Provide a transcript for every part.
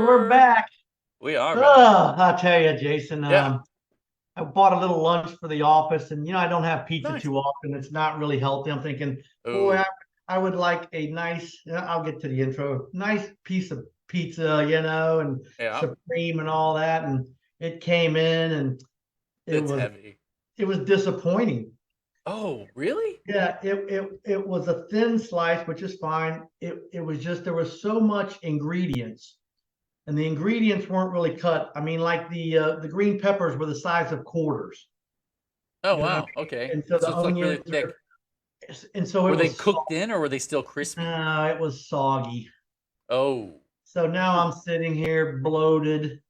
we're back. We are back. I'll tell you, Jason. Yeah. I bought a little lunch for the office, and I don't have pizza Nice. too often. It's not really healthy. I'm thinking, boy, Oh, I would like a nice. I'll get to the intro. Nice piece of pizza, and yeah. supreme and all that. And it came in, and it It's was heavy. it was disappointing. Oh, really? Yeah, it was a thin slice, which is fine. It was just there was so much ingredients and the ingredients weren't really cut. I mean, like the green peppers were the size of quarters. Oh, You know what I wow. Okay. mean? And so So the it's like really onions thick. and so Were it they was cooked in or were they still crispy? it was soggy. Oh. So now Ooh. I'm sitting here bloated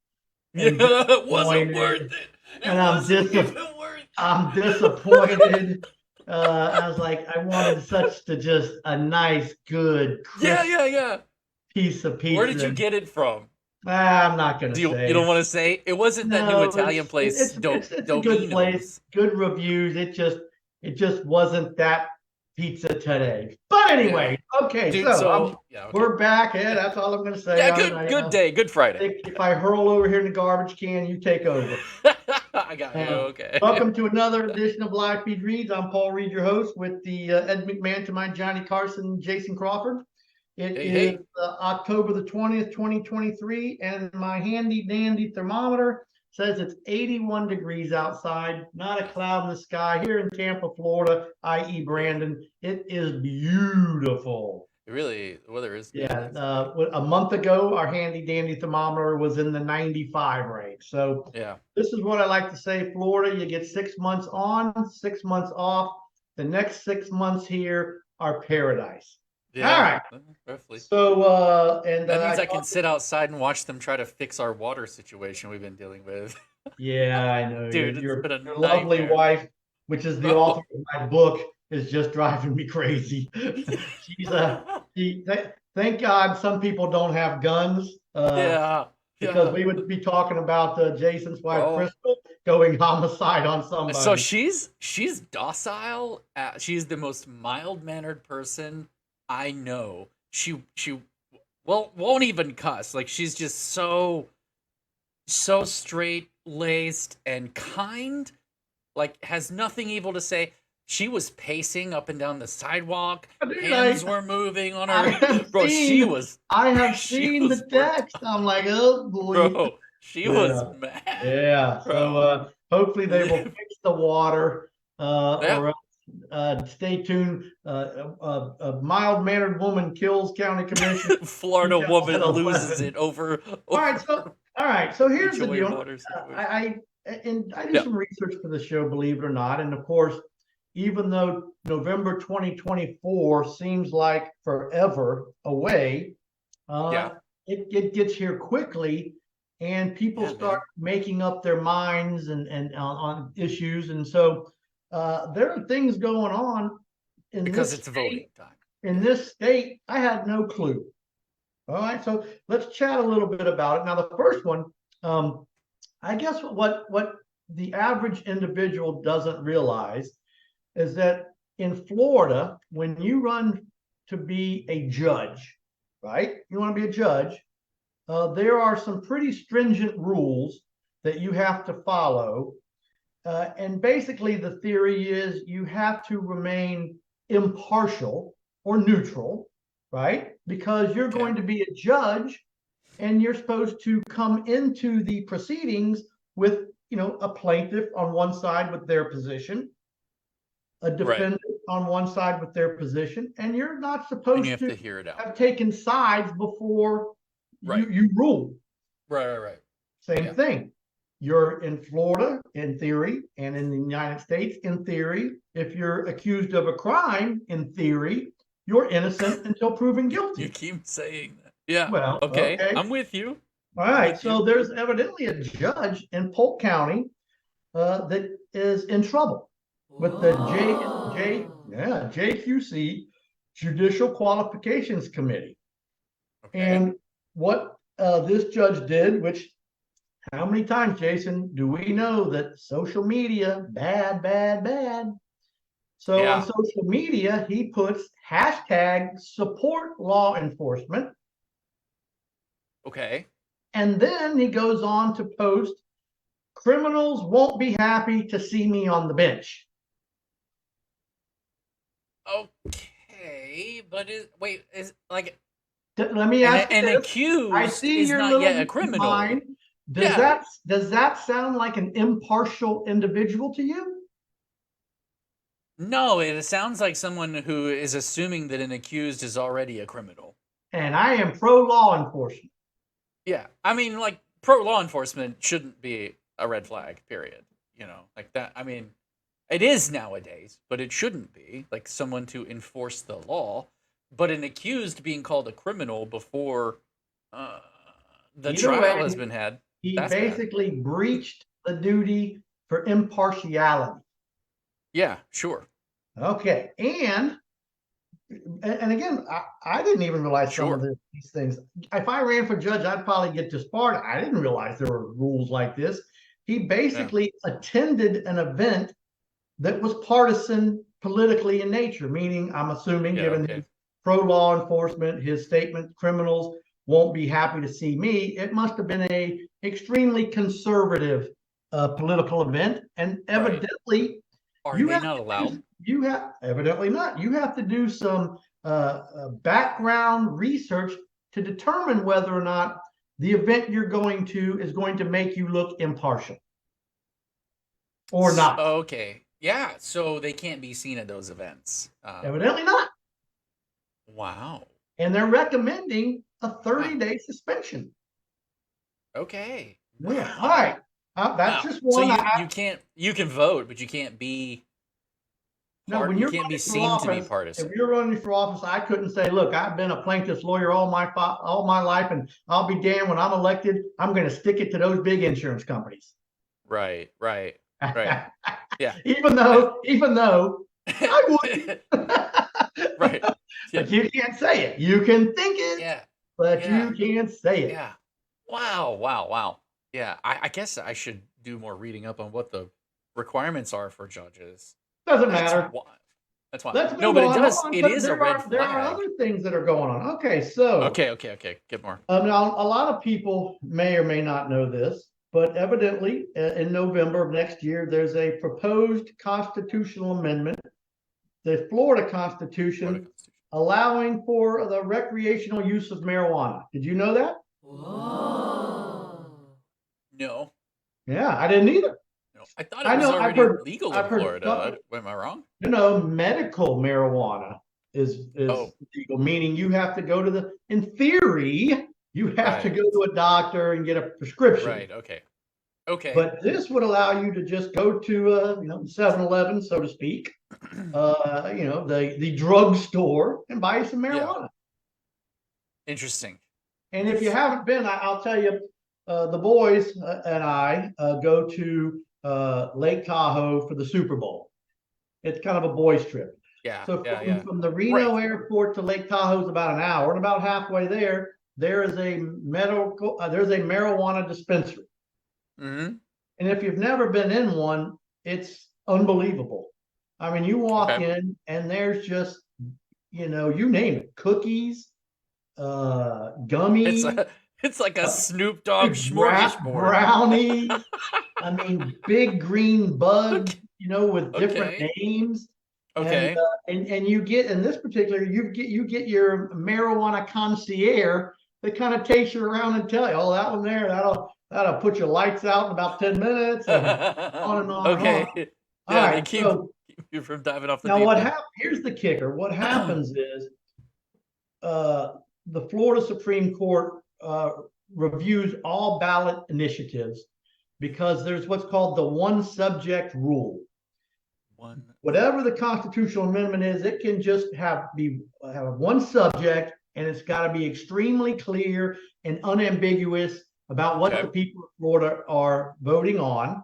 Yeah, and it wasn't worth disappointed, it. and It wasn't even worth I'm disappointed. I was like, I wanted such to just a nice, good, Yeah, crisp yeah, yeah. piece of Where did you pizza. get it from? I'm not gonna You say. don't want to say? It wasn't that new No, Italian place, it's a good place, Domino's. good reviews. It just wasn't that pizza today. But Yeah. anyway, okay, Dude, so so yeah, okay. we're back. Yeah, Yeah. that's all I'm gonna say. Yeah, good day, good Friday. If I hurl over here in the garbage can, you take over. I got you. And Okay. welcome to another edition of Live Feed Reads. I'm Paul Reed, your host, with the Ed McMahon to my Johnny Carson, Jason Crawford. It Hey, is hey. October the 20th, 2023, and my handy dandy thermometer says it's 81 degrees outside, not a cloud in the sky here in Tampa, Florida, i.e., Brandon. It is beautiful. The weather is good. Yeah, That's great. a month ago, our handy dandy thermometer was in the 95 range. So Yeah. this is what I like to say, Florida, you get 6 months on, 6 months off. The next 6 months here are paradise. All Yeah. right. Roughly. So and That I means I can talked. sit outside and watch them try to fix our water situation we've been dealing with. Yeah, I know Dude, it's your been a your lovely nightmare. wife, which is the author Oh. of my book, is just driving me crazy. She's a thank God some people don't have guns, Yeah. because Yeah. we would be talking about Jason's wife Oh. Crystal going homicide on So somebody. she's docile. She's the most mild-mannered person I know. She well won't even cuss. Like she's just so straight laced and kind, like has nothing evil to say. She was pacing up and down the sidewalk, Dude, hands were moving on I her. have Bro, she seen was I have she seen was the burnt text. I'm up. like, oh boy. Bro, she was Yeah. mad. Yeah. So Bro, hopefully they will live. fix the water, Yeah. or stay tuned. A mild mannered woman kills county commissioner. Florida Female at woman loses 11. it over All right. over All right. So here's the HOA deal. water situation. I do Yeah. some research for the show, believe it or not. And of course, even though November 2024 seems like forever away, uh, Yeah. it gets here quickly, and people Yeah, start man. making up their minds and on issues. And so there are things going on in Because this it's voting state. time. In Yeah. this state, I had no clue. All right, so let's chat a little bit about it. Now, the first one, um, I guess what the average individual doesn't realize is that in Florida, when you run to be a judge, right? You want to be a judge. There are some pretty stringent rules that you have to follow. And basically, the theory is you have to remain impartial or neutral, right? Because you're Okay. going to be a judge and you're supposed to come into the proceedings with, a plaintiff on one side with their position, a Right. defendant on one side with their position, and you're not And you supposed have to to hear it out. have taken sides before Right. you rule. Right. Same Yeah. thing. You're in Florida in theory, and in the United States in theory. If you're accused of a crime in theory, you're innocent until proven You guilty. keep saying that. Yeah. Well, Okay. okay. I'm with you. All I'm right. with you. So there's evidently a judge in Polk County that is in trouble with the JQC Judicial Qualifications Committee. Okay. And what this judge did, which how many times, Jason, do we know that social media, bad, bad, bad? So on Yeah. social media, he puts hashtag support law enforcement. Okay. And then he goes on to post, criminals won't be happy to see me on the bench. Okay, but is like Let me ask you an this. I accused see is your not little yet a criminal. mind. Yeah. Does that sound like an impartial individual to you? No, it sounds like someone who is assuming that an accused is already a criminal. And I am pro law enforcement. Yeah. I mean, like, pro law enforcement shouldn't be a red flag, period. You know, like that. I mean, it is nowadays, but it shouldn't be. Like, someone to enforce the law. But an accused being called a criminal before uh, the Either trial way, has been had, he that's bad. basically breached the duty for impartiality. Yeah, sure. Okay. And again, I didn't even realize some of Sure. these things. If I ran for judge, I'd probably get disbarred. I didn't realize there were rules like this. He Yeah. basically attended an event that was partisan politically in nature, meaning, I'm assuming, Yeah, given okay. his pro law enforcement, his statement, criminals won't be happy to see me, it must have been a extremely conservative political event. And Right. evidently, Are you they have not allowed? you have evidently not. You have to do some background research to determine whether or not the event you're going to is going to make you look impartial or not. Okay. Yeah, so they can't be seen at those events. Evidently not. Wow. And they're recommending a Wow. 30-day suspension. Okay. Yeah. All Wow. right. That's Wow. just So one. you can vote, but you can't be No, when you you're can't be running for seen to be office, if partisan. you're running for office, I couldn't say, "Look, I've been a plaintiff's lawyer all my life, and I'll be damned when I'm elected. I'm going to stick it to those big insurance companies." Right, right, right. Yeah. Yeah. Even though I would, Right. Yeah. but you can't say it. You can think it, Yeah. but Yeah. you can't say it. Yeah. Wow, wow, wow. Yeah, I guess I should do more reading up on what the requirements are for judges. Doesn't That's matter. why. That's why. Let's No, move but it on. Hold does. on. It But is a red there are flag. other things that are going on. Okay, so Okay, okay, okay. Get more. now a lot of people may or may not know this, but evidently in November of next year, there's a proposed constitutional amendment, the Florida Florida Constitution, Constitution. allowing for the recreational use of marijuana. Did you know that? No, Yeah, I didn't either. no. I thought it I was know already legal I've in heard Florida. Am I wrong? medical marijuana is Oh, legal, meaning you have to go to in theory, you have to right, go to a doctor and get a prescription. right. Okay, okay. But this would allow you to just go to 7-Eleven, so to speak, the drugstore and buy some Yeah, marijuana. interesting. And if you haven't been, I'll tell you, the boys and I go to Lake Tahoe for the Super Bowl. It's kind of a boys trip. Yeah, So yeah, yeah. from the Reno Right. airport to Lake Tahoe is about an hour, and about halfway there is there's a marijuana dispensary. Mm-hmm. And if you've never been in one, it's unbelievable. I mean, you walk Okay. in and there's just, you name it, cookies, It's gummies, a it's like a uh, Snoop Dogg smorgasbord. brownies. I mean, big green buds, Okay. with different Okay. names. And Okay. you get, in this particular, you get your marijuana concierge that kind of takes you around and tell you, oh, that one there, that'll put your lights out in about 10 minutes, and on and on and on. Okay. All Yeah, they right, so keep you from diving off the now deep end. here's the kicker. What happens is uh, the Florida Supreme Court reviews all ballot initiatives because there's what's called the one subject rule. One. Whatever the constitutional amendment is, it can just have one subject, and it's got to be extremely clear and unambiguous about what Okay. the people of Florida are voting on.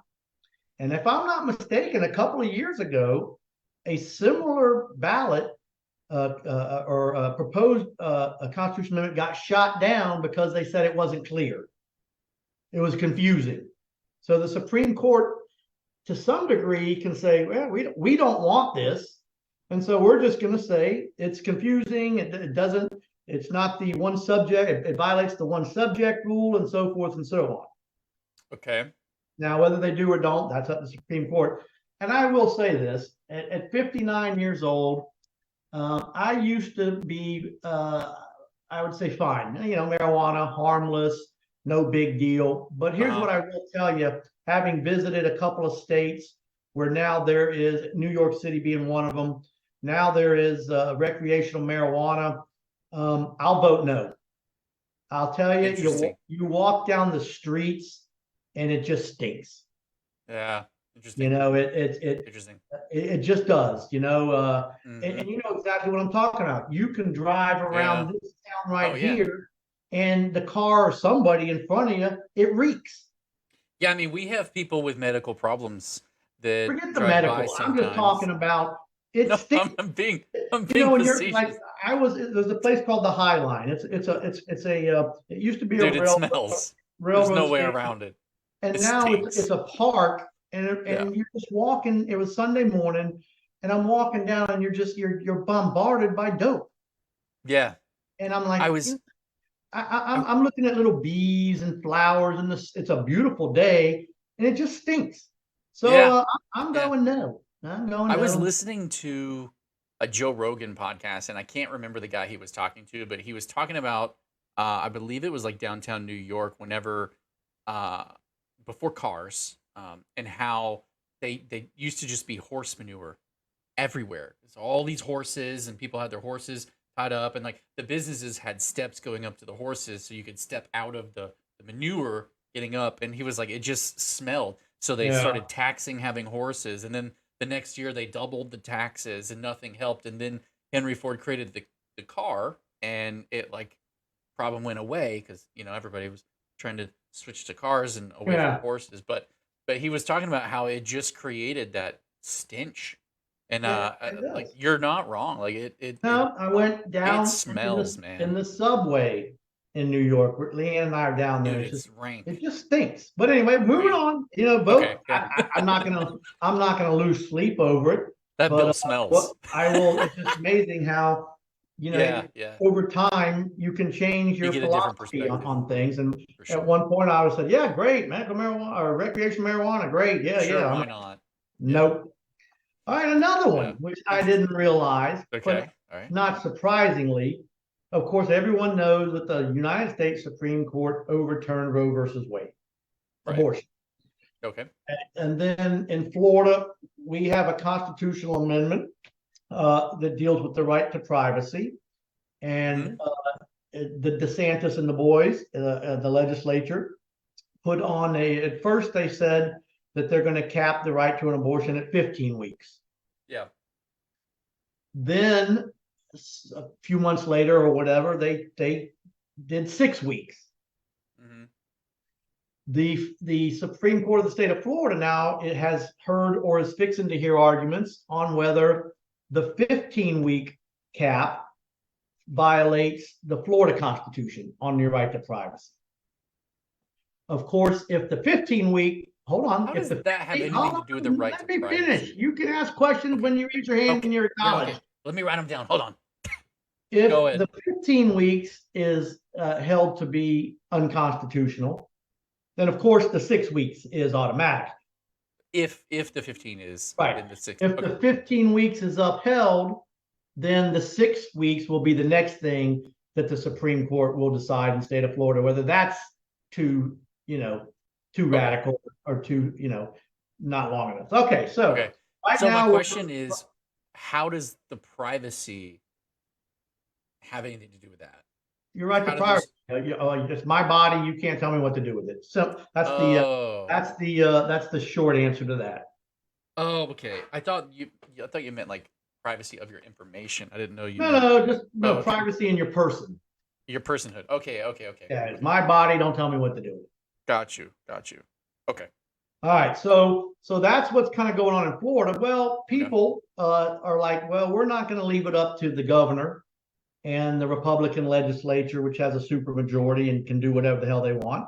And if I'm not mistaken, a couple of years ago, a similar ballot or proposed a constitutional amendment got shot down because they said it wasn't clear. It was confusing. So the Supreme Court, to some degree, can say, well, we don't want this. And so we're just going to say it's confusing. It doesn't It's not the one subject. It violates the one subject rule and so forth and so on. Okay. Now, whether they do or don't, that's up to the Supreme Court. And I will say this: at 59 years old, I used to be, I would say, fine. You know, marijuana, harmless, no big deal. But here's what I will tell you: having visited a couple of states where now there is New York City being one of them. Now there is recreational marijuana. I'll vote no. I'll tell you, you walk down the streets and it just stinks. Yeah. Interesting. You know, interesting. It just does, you know, and you know exactly what I'm talking about. You can drive around this town right here, and the car or somebody in front of you, it reeks. Yeah, I mean, we have people with medical problems that forget the drive medical. by I'm just talking about it. No, stinks. I'm being you know, when you're facetious. like, there's a place called the High Line. It used to be Dude, a it smells. There's no way around it. And now it's a park, and you're just walking. It was Sunday morning, and I'm walking down, and you're bombarded by dope. Yeah. And I'm like, I'm I'm looking at little bees and flowers, and it's a beautiful day, and it just stinks. So I'm going no. I'm going no. I was listening to a Joe Rogan podcast, and I can't remember the guy he was talking to, but he was talking about, I believe it was like downtown New York, whenever, before cars, and how they used to just be horse manure everywhere. So all these horses, and people had their horses tied up, and like the businesses had steps going up to the horses, so you could step out of the manure getting up. And he was like, it just smelled. So they started taxing having horses, and then the next year they doubled the taxes, and nothing helped. And then Henry Ford created the car, and it like problem went away because you know everybody was trying to switch to cars and away from horses. But he was talking about how it just created that stench. And like you're not wrong. Like I went down. It smells, in the subway in New York. Leanne and I are down there. Dude, it's rank. It just stinks. But anyway, moving on. You know, both. I'm not gonna lose sleep over it. That bill smells. It's just amazing how over time you can change your philosophy on things. And at one point I said, yeah, great, medical marijuana or recreational marijuana, great, why not? Nope. All right, another one, which I didn't realize, but not surprisingly, of course, everyone knows that the United States Supreme Court overturned Roe versus Wade, abortion. Okay. And then in Florida, we have a constitutional amendment that deals with the right to privacy. And the DeSantis and the boys, the legislature, put on at first they said that they're going to cap the right to an abortion at 15 weeks. Yeah. Then a few months later or whatever, they did 6 weeks. The Supreme Court of the state of Florida now it has heard or is fixing to hear arguments on whether the 15-week cap violates the Florida Constitution on your right to privacy. Of course, if the 15-week hold on. How does that have anything to do with the right to privacy? Let me finish. You can ask questions when you raise your hand and you're acknowledged. Let me write them down. Hold on. If the 15 weeks is held to be unconstitutional, then of course the 6 weeks is automatic. If the 15 is right, the 6. If the 15 weeks is upheld, then the 6 weeks will be the next thing that the Supreme Court will decide in the state of Florida, whether that's too radical or too, not long enough. Okay, so right so now my question is, how does the privacy have anything to do with that? You're right to privacy. It's my body. You can't tell me what to do with it. So that's the short answer to that. Oh, okay. I thought you meant like privacy of your information. I didn't know you. No, privacy in your person. Your personhood. Okay. Yeah, it's my body. Don't tell me what to do with it. Got you. Okay. All right. So that's what's kind of going on in Florida. Well, people are like, well, we're not going to leave it up to the governor and the Republican legislature, which has a supermajority and can do whatever the hell they want.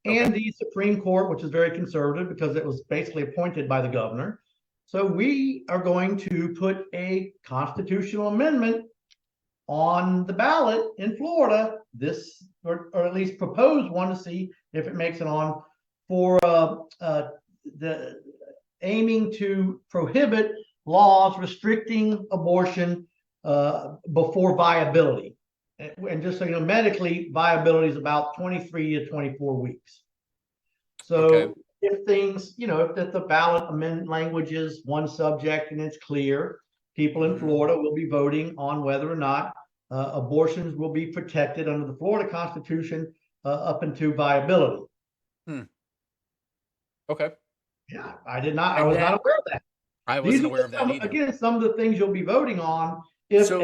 And the Supreme Court, which is very conservative because it was basically appointed by the governor. So we are going to put a constitutional amendment on the ballot in Florida, this, or at least propose one to see if it makes it on, for the aiming to prohibit laws restricting abortion before viability. And just so you know, medically, viability is about 23 to 24 weeks. So Okay. if things, if the ballot amendment language is one subject and it's clear, people in Florida will be voting on whether or not abortions will be protected under the Florida Constitution up into viability. Okay. Yeah, I did not. I And was not aware of that. I These wasn't are aware of that some, either. again, some of the things you'll be voting on if So-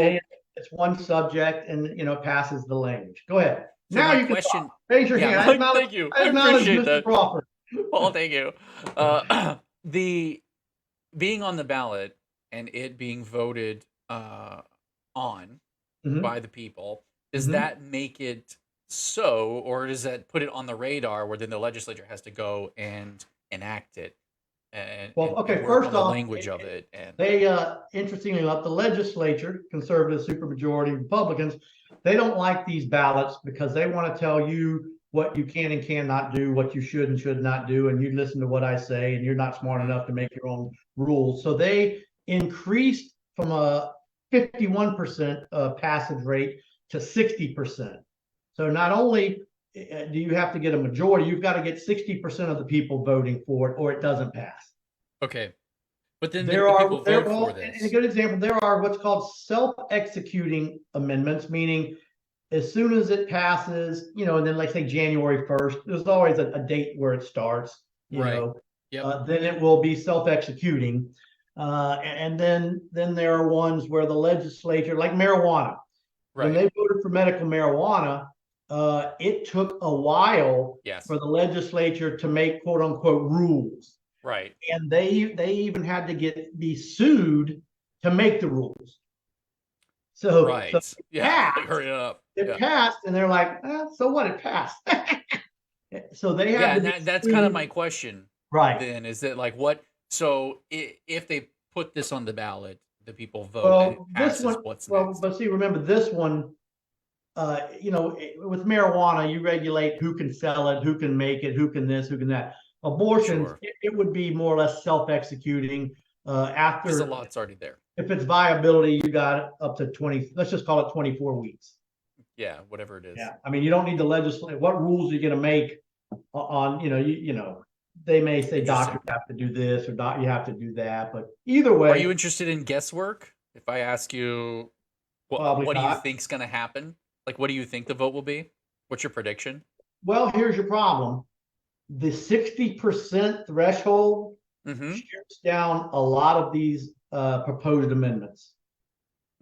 it's one subject and passes the language. Go ahead. So now my you question, can talk. Raise your hand. thank you. I I acknowledge appreciate Mr. that. Crawford. Well, thank you. The being on the ballot and it being voted on Mhm. by the people, does Mhm. that make it so, or does that put it on the radar where then the legislature has to go and enact it and, Well, and, okay, and work first on the off, language of it? And They, interestingly enough, the legislature, conservative supermajority Republicans, they don't like these ballots because they want to tell you what you can and cannot do, what you should and should not do, and you listen to what I say, and you're not smart enough to make your own rules. So they increased from a 51% passage rate to 60%. So not only do you have to get a majority, you've got to get 60% of the people voting for it, or it doesn't pass. okay, but then There the are, people there vote for are, this. and a good example, there are what's called self-executing amendments, meaning as soon as it passes, and then like say January 1st, there's always a date where it starts, Right. Yep. then it will be self-executing. And then there are ones where the legislature, like marijuana, when Right. they voted for medical marijuana, it took a while Yes. for the legislature to make quote unquote rules. Right. And they even had to be sued to make the rules. So, Right. so Yeah. passed, Hurry it up. it passed, and they're like, so what? It passed. So they had Yeah, to and that's kind of my question. right. Then is that like what? So if they put this on the ballot, the people vote, and it Well, passes. this one, What's well, next? but see, remember this one. With marijuana, you regulate who can sell it, who can make it, who can this, who can that. Abortions, Sure. it would be more or less self-executing. Because the After, lot's already there. if it's viability, you got it up to 20. Let's just call it 24 weeks. Yeah, whatever it is. Yeah, I mean, you don't need to legislate. What rules are you going to make on? They may say doctors have to do this or you have to do that, but either way. Are you interested in guesswork? If I ask you, what do you think's going to happen? Like, what do you think the vote will be? What's your prediction? Well, here's your problem. The 60% threshold shoots down a lot of these proposed amendments.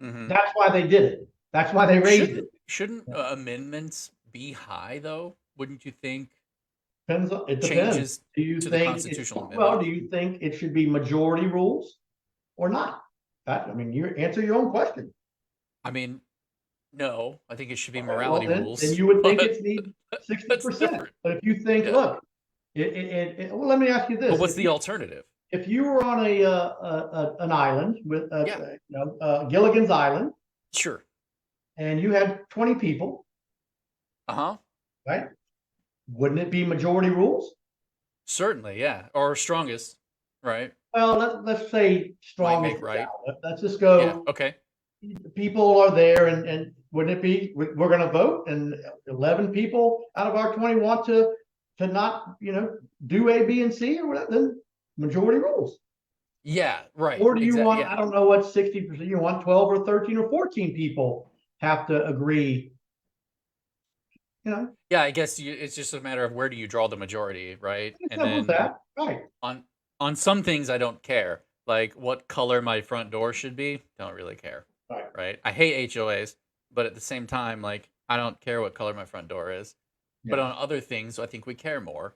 That's why they did it. That's why they raised it. Shouldn't amendments be high, though? Wouldn't you think? It depends. Changes do you to think the constitutional amendment? Well, do you think it should be majority rules or not? You answer your own question. I mean, no, I think it should be morality rules. Then you would think it's need 60%. But if you think, look, well, let me ask you this. But what's the alternative? If you were on an island with Gilligan's Island, sure, and you had 20 people, right? Wouldn't it be majority rules? Certainly, yeah, or strongest, right? Well, let's say strongest. Right. Let's just go. Yeah, okay. People are there, and wouldn't it be? We're going to vote, and 11 people out of our 20 want to not, do A, B, and C, or whatever. Then majority rules. Yeah, right. Or do you want? I don't know what 60%. You want 12 or 13 or 14 people have to agree. Yeah, I guess it's just a matter of where do you draw the majority, right? And then that, right. On some things, I don't care. Like what color my front door should be, don't really care. Right. I hate HOAs, but at the same time, like I don't care what color my front door is. Yeah. But on other things, I think we care more.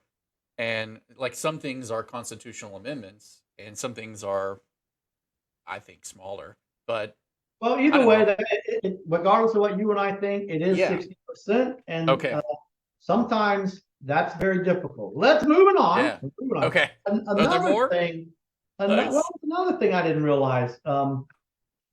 And like some things are constitutional amendments, and some things are, I think, smaller. But well, either way, regardless of what you and I think, it is 60%. And sometimes that's very difficult. Let's move on. Yeah. Okay. Another thing. Another thing I didn't realize. Now,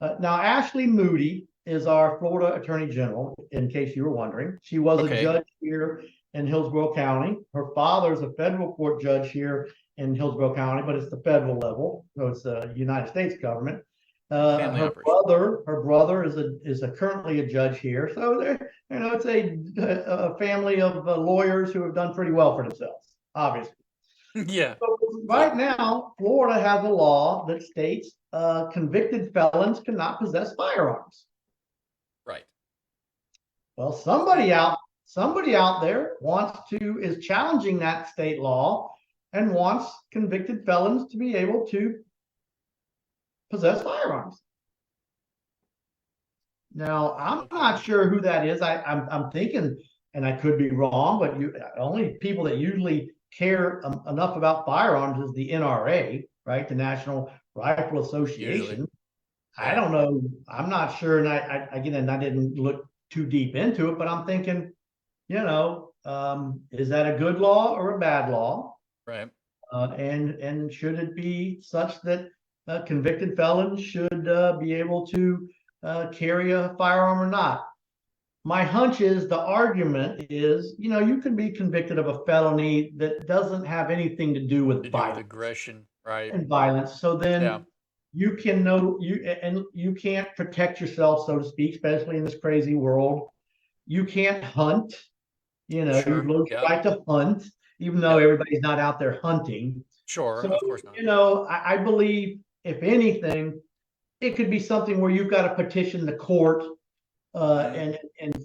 Ashley Moody is our Florida Attorney General, in case you were wondering. She was a judge here in Hillsborough County. Her father's a federal court judge here in Hillsborough County, but it's the federal level, so it's the United States government. Her brother is currently a judge here, so it's a family of lawyers who have done pretty well for themselves, obviously. Yeah. So right now, Florida has a law that states convicted felons cannot possess firearms. Right. Well, somebody out there is challenging that state law and wants convicted felons to be able to possess firearms. Now, I'm not sure who that is. I'm thinking, and I could be wrong, but only people that usually care enough about firearms is the NRA, right? The National Rifle Association. Usually. I don't know. I'm not sure. And I didn't look too deep into it, but I'm thinking, is that a good law or a bad law? Right. And should it be such that convicted felons should be able to carry a firearm or not? My hunch is the argument is, you can be convicted of a felony that doesn't have anything to do with violence, aggression, right? And violence. So then you can't protect yourself, so to speak, especially in this crazy world. You can't hunt. You've lost the right to hunt, even though everybody's not out there hunting. Sure, so, of course not. I believe, if anything, it could be something where you've got to petition the court and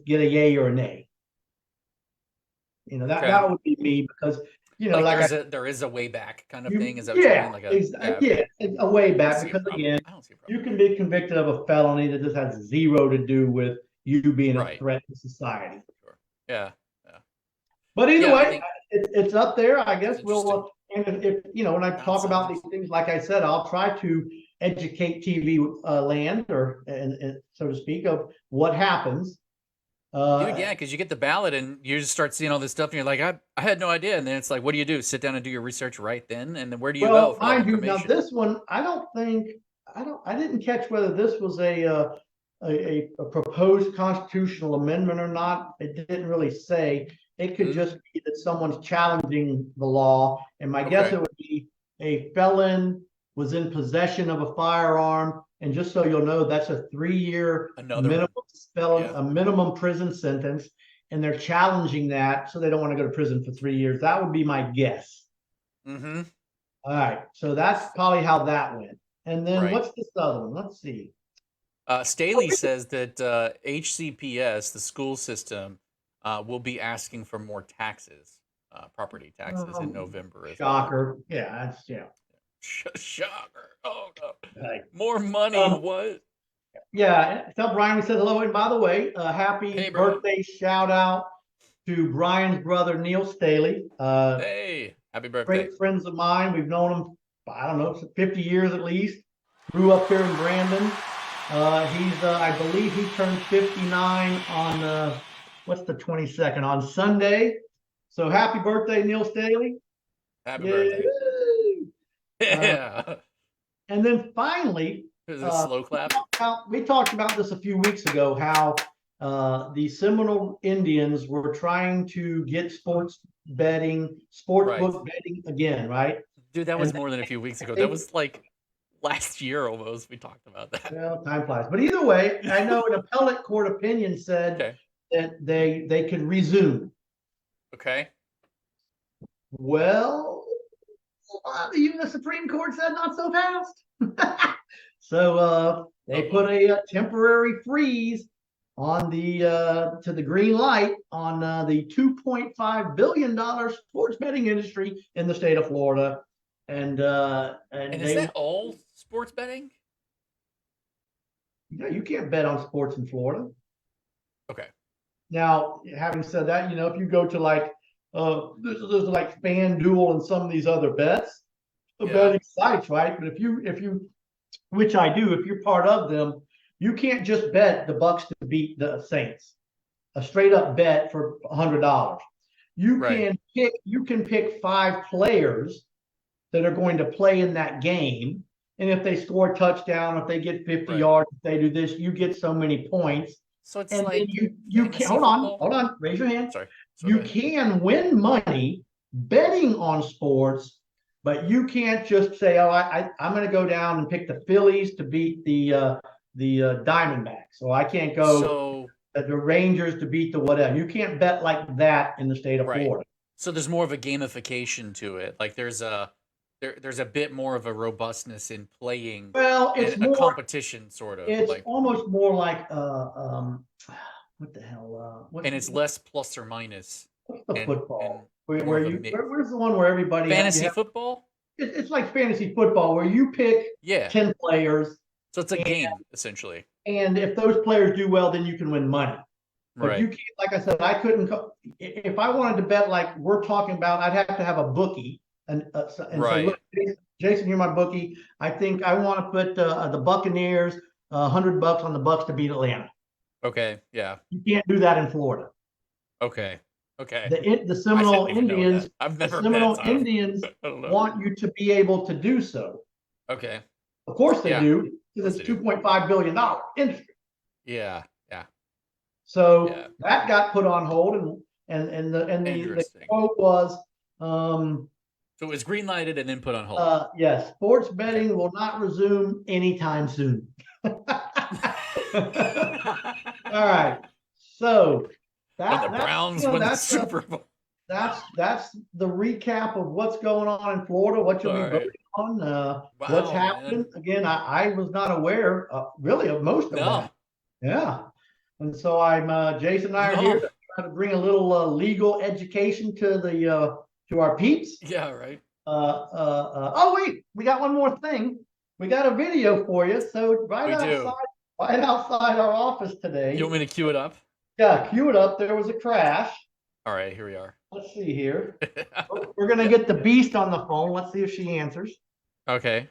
get a yay or a nay. That would be me, because there is a way back kind of thing. Is that what you're saying? A way back, because again, you can be convicted of a felony that just has zero to do with you being a threat to society. Sure. Yeah. But either way, it's up there. I guess we'll. And if when I talk about these things, like I said, I'll try to educate TV land, and so to speak, of what happens. Dude, because you get the ballot and you just start seeing all this stuff, and you're like, I had no idea. And then it's like, what do you do? Sit down and do your research right then, and then where do you go? For mind you, now this one, I didn't catch whether this was a proposed constitutional amendment or not. It didn't really say. It could just be that someone's challenging the law, and my guess it would be a felon was in possession of a firearm, and just so you'll know, that's a 3-year minimum prison sentence, and they're challenging that, so they don't want to go to prison for 3 years. That would be my guess. Mm-hmm. All right, so that's probably how that went. And then what's this other one? Let's see. Staley says that HCPS, the school system, will be asking for more taxes, property taxes in November. Shocker. Shocker. Oh, no. More money. What? Yeah. Tell Brian we said hello. And by the way, happy birthday shout out to Brian's brother, Neil Staley. Hey, happy birthday. Great friends of mine. We've known him, I don't know, 50 years at least. Grew up here in Brandon. I believe he turned 59 on what's the 22nd, on Sunday. So happy birthday, Neil Staley. Happy birthday. Yeah. And then finally, is it a slow clap? We talked about this a few weeks ago, how the Seminole Indians were trying to get sports book betting again, right? Dude, that was more than a few weeks ago. That was like last year almost. We talked about that. Well, time flies. But either way, I know an appellate court opinion said that they could resume. Okay. Well, even the Supreme Court said not so fast. So they put a temporary freeze on to the green light on the $2.5 billion sports betting industry in the state of Florida. And is that all sports betting? You can't bet on sports in Florida. Okay. Now, having said that, if you go to there's like FanDuel and some of these other betting sites, right? But if you, which I do, if you're part of them, you can't just bet the Bucks to beat the Saints. A straight up bet for $100. You can pick 5 players that are going to play in that game, And if they score a touchdown, if they get 50 Right. yards, if they do this, you get so many points. So it's And like then you can fantasy hold football? on, raise your hand. Sorry. You Go ahead. can win money betting on sports, but you can't just say, "Oh, I'm going to go down and pick the Phillies to beat the Diamondbacks." So I can't go So the Rangers to beat the whatever. You can't bet like that in the state of right. Florida. So there's more of a gamification to it. Like there's a bit more of a robustness in playing Well, and it's a more. competition sort of It's like, almost more like what the hell? and it's less plus or minus What's the and football? more of a mix. Where's the one where everybody Fantasy football? it's like fantasy football where you pick Yeah. 10 players, So it's a game essentially. and if those players do well, then you can win money. But you Right. can't, like I said, I couldn't. If I wanted to bet like we're talking about, I'd have to have a bookie and say, Right. look, Jason, you're my bookie. I think I want to put the Buccaneers $100 on the Bucks to beat Atlanta. Okay. Yeah. You can't do that in Florida. Okay. The I Seminole didn't even know Indians, that. I've the never Seminole bet on 'em. Indians I don't know. want you to be able to do so. Okay. Of course they Yeah. do, because it's $2.5 billion industry. Yeah. Yeah. So Yeah. that got put on hold, and the Interesting. quote was, So it was green lighted and then put on hold. yes, sports betting will not resume anytime soon. All right, so When the Browns win the Super Bowl. That's the recap of what's going on in Florida, what you'll be voting on, what's happening. Again, I was not aware, really, of most of that. Yeah, and so Jason and I are here to try to bring a little legal education to our peeps. Yeah, right. Oh wait, we got one more thing. We got a video for you. So right outside our office today. You want me to cue it up? Yeah, cue it up. There was a crash. All right, here we are. Let's see here. We're gonna get the beast on the phone. Let's see if she answers. Okay.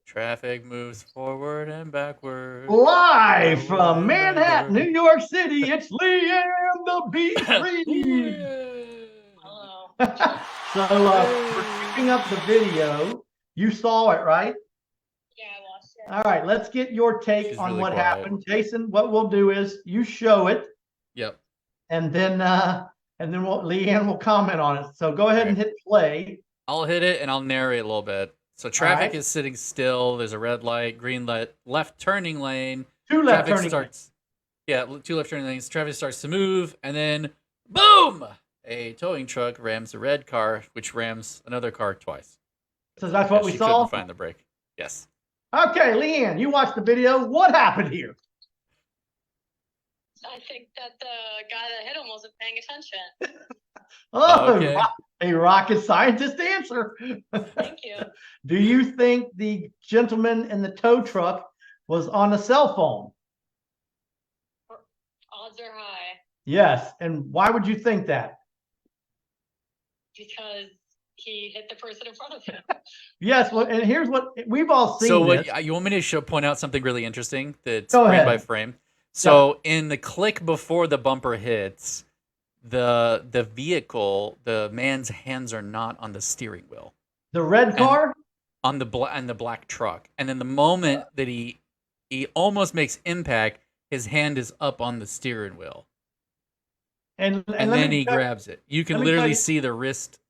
Traffic moves forward and backward. Live from Manhattan, New York City, it's Leanne the Beast Reed. Hello. So we're keeping up the video. You saw it, right? Yeah, I watched it. All right, let's get your take on what happened. Jason, what we'll do is you show it. Yep. And then Leanne will comment on it. So go ahead and hit play. I'll hit it and I'll narrate a little bit. So traffic is sitting still. There's a red light, green light, left turning lane. Two left turning lanes. Yeah, two left turning lanes. Traffic starts to move, and then boom! A towing truck rams a red car, which rams another car twice. So that's what we saw? She couldn't find the brake. Yes. Okay, Leanne, you watched the video. What happened here? I think that the guy that hit him wasn't paying attention. Oh, a rocket scientist answer. Thank you. Do you think the gentleman in the tow truck was on a cell phone? Odds are high. Yes. And why would you think that? Because he hit the person in front of him. Yes. Well, and here's what we've all seen. So you want me to point out something really interesting that's Go frame ahead. by frame? So in the click before the bumper hits, the vehicle, the man's hands are not on the steering wheel. The red car? On the black truck. And then the moment that he almost makes impact, his hand is up on the steering wheel. And then he grabs it. You can literally see the wrist.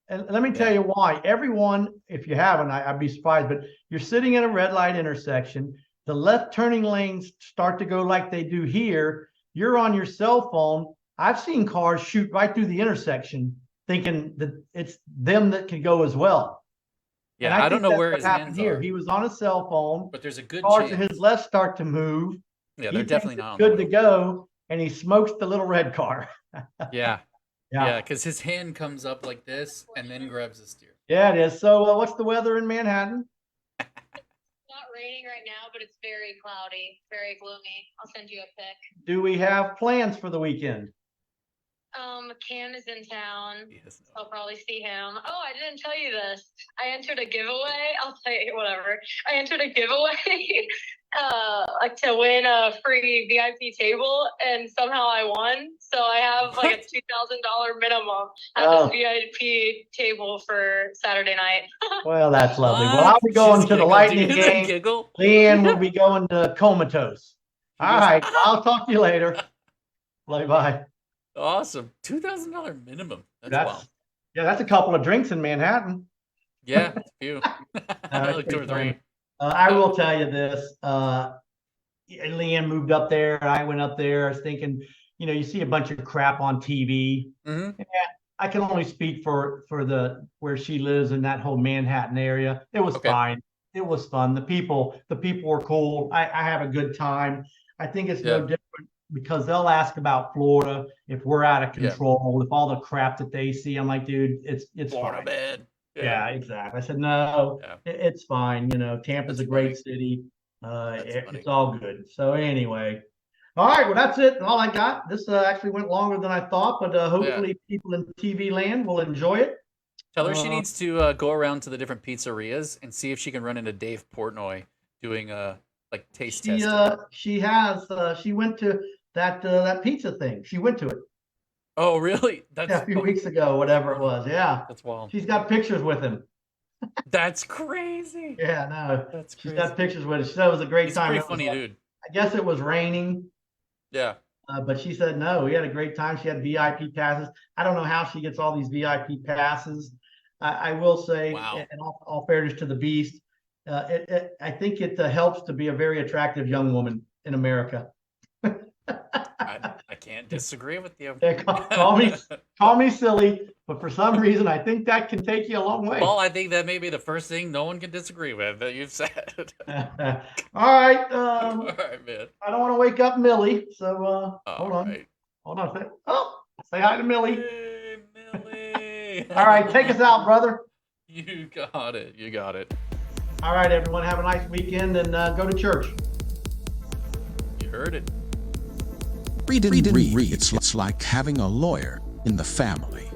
And let me tell you why. Everyone, if you haven't, I'd be surprised, but you're sitting in a red light intersection. The left turning lanes start to go like they do here. You're on your cell phone. I've seen cars shoot right through the intersection thinking that it's them that can go as well. Yeah, I don't know where his hands are. He was on a cell phone. But there's a good cars chance. to his left start to move. Yeah, they're definitely not on good to go, and he smokes the little red car. Yeah, because his hand comes up like this and then grabs the steer. Yeah, it is. So what's the weather in Manhattan? Not raining right now, but it's very cloudy, very gloomy. I'll send you a pic. Do we have plans for the weekend? Cam is in town. I'll probably see him. Oh, I didn't tell you this. I entered a giveaway. I'll tell you whatever. I entered a giveaway like to win a free VIP table, and somehow I won. So I have like a $2,000 minimum at Oh. this VIP table for Saturday night. Well, that's lovely. Well, What? I'll be going She's to the giggle, Lightning dude, game. Giggle. Leanne will be going to Comatose. He All goes, right. "Ah." I'll talk to you later. Bye. Awesome. $2,000 minimum. That's wild. Yeah, that's a couple of drinks in Manhattan. Yeah, it's a few. That's Like pretty 2 or 3. funny. I will tell you this. Leanne moved up there. I went up there. I was thinking, you see a bunch of crap on TV. Mhm. Yeah, I can only speak for the where she lives in that whole Manhattan area. It was Okay. fine. It was fun. The people were cool. I have a good time. I think it's no Yeah. different because they'll ask about Florida if we're out of Yeah. control, if all the crap that they see. I'm like, dude, it's Florida fine. bed. Yeah, exactly. I said, no, Yeah. it's fine. Tampa's That's a great funny. city. That's funny. It's all good. So anyway, all right. Well, that's it. All I got. This actually went longer than I thought, but hopefully people in TV land will enjoy it. Tell her she needs to go around to the different pizzerias and see if she can run into Dave Portnoy doing like taste testing. She has. She went to that pizza thing. She went to it. Oh, really? That's a few weeks ago, whatever it was. Yeah. That's wild. She's got pictures with him. That's crazy. Yeah, no. That's She's crazy. got pictures with it. She said it was a great He's time. a pretty funny dude. I guess it was raining. Yeah. But she said no, we had a great time. She had VIP passes. I don't know how she gets all these VIP passes. I will say, Wow. in all fairness to the beast, I think it helps to be a very attractive young woman in America. I can't disagree with you. Yeah, call me silly, but for some reason, I think that can take you a long way. Well, I think that may be the first thing no one can disagree with that you've said. All right. All right, man. I don't want to wake up Millie, so hold on. Right. Hold on. Oh, say hi to Millie. Hey, Millie. All right, take us out, brother. You got it. You got it. All right, everyone. Have a nice weekend and go to church. You heard it. Read. It's like having a lawyer in the family.